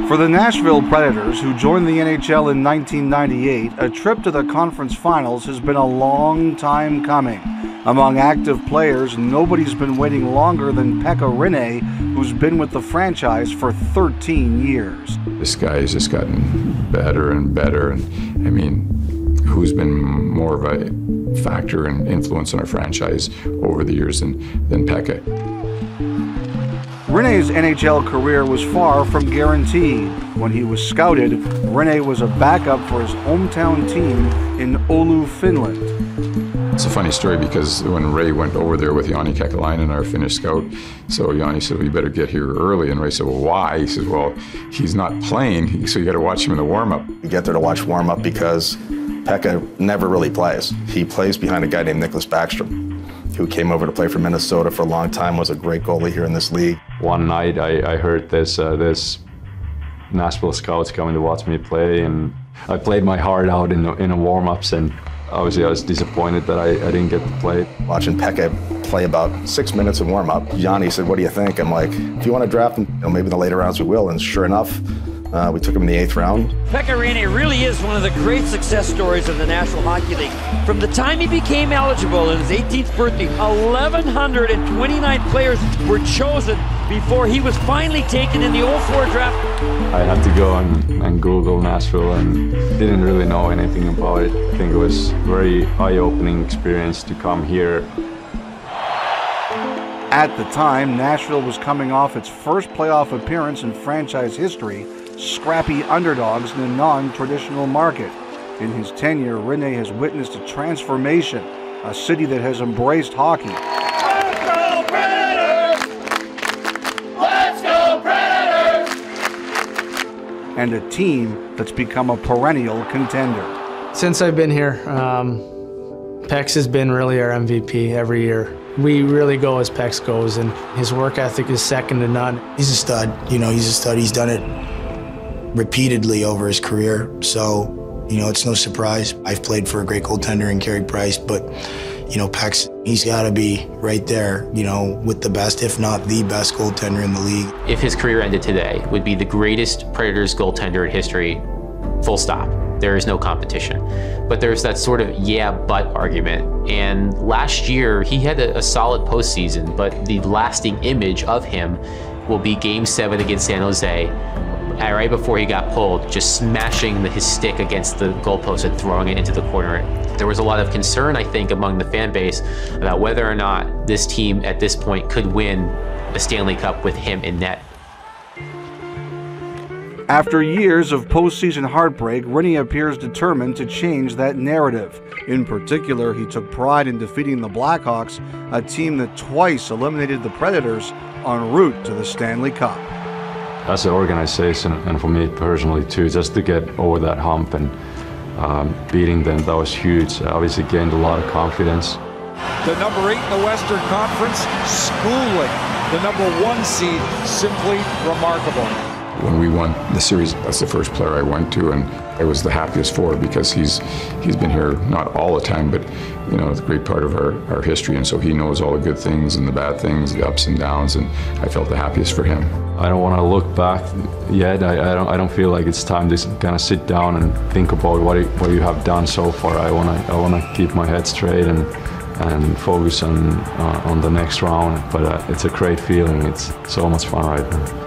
For the Nashville Predators, who joined the NHL in 1998, a trip to the conference finals has been a long time coming. Among active players, nobody's been waiting longer than Pekka Rinne, who's been with the franchise for 13 years. This guy has just gotten better and better, and I mean, who's been more of a factor and influence on our franchise over the years than Pekka? Rinne's NHL career was far from guaranteed. When he was scouted, Rinne was a backup for his hometown team in Oulu, Finland. It's a funny story because when Ray went over there with Jani Kekalainen, our Finnish scout, so Jani said, "We better get here early." And Ray said, "Well, why?" He says, "Well, he's not playing, so you got to watch him in the warm-up." You get there to watch warm-up because Pekka never really plays. He plays behind a guy named Nicholas Backstrom, who came over to play for Minnesota for a long time, was a great goalie here in this league. One night I heard there's Nashville scouts coming to watch me play, and I played my heart out in the warm-ups, and obviously I was disappointed that I didn't get to play. Watching Pekka play about 6 minutes in warm-up, Yanni said, "What do you think?" I'm like, "If you want to draft him, maybe in the later rounds we will." And sure enough, we took him in the 8th round. Pekka Rinne really is one of the great success stories of the National Hockey League. From the time he became eligible in his 18th birthday, 1,129 players were chosen before he was finally taken in the 04 draft. I had to go and Google Nashville and didn't really know anything about it. I think it was a very eye-opening experience to come here. At the time, Nashville was coming off its first playoff appearance in franchise history, scrappy underdogs in a non-traditional market. In his tenure, Rinne has witnessed a transformation, a city that has embraced hockey. Let's go Predators! Let's go Predators! And a team that's become a perennial contender. Since I've been here, Pex has been really our MVP every year. We really go as Pex goes, and his work ethic is second to none. He's a stud, he's a stud. He's done it repeatedly over his career, so it's no surprise. I've played for a great goaltender in Carey Price, but Pex, he's got to be right there, with the best, if not the best goaltender in the league. If his career ended today, would be the greatest Predators goaltender in history, full stop. There is no competition. But there's that sort of yeah, but argument. And last year, he had a solid postseason, but the lasting image of him will be Game 7 against San Jose, right before he got pulled, just smashing his stick against the goalpost and throwing it into the corner. There was a lot of concern, I think, among the fan base about whether or not this team at this point could win a Stanley Cup with him in net. After years of postseason heartbreak, Rinne appears determined to change that narrative. In particular, he took pride in defeating the Blackhawks, a team that twice eliminated the Predators en route to the Stanley Cup. As an organization, and for me personally too, just to get over that hump and beating them, that was huge. I obviously gained a lot of confidence. The number 8 in the Western Conference, schooling the number 1 seed, simply remarkable. When we won the series, that's the first player I went to, and I was the happiest for, because he's been here not all the time, but it's a great part of our history, and so he knows all the good things and the bad things, the ups and downs, and I felt the happiest for him. I don't want to look back yet. I don't feel like it's time to kind of sit down and think about what you have done so far. I want to keep my head straight and focus on the next round. But it's a great feeling. It's so much fun right now.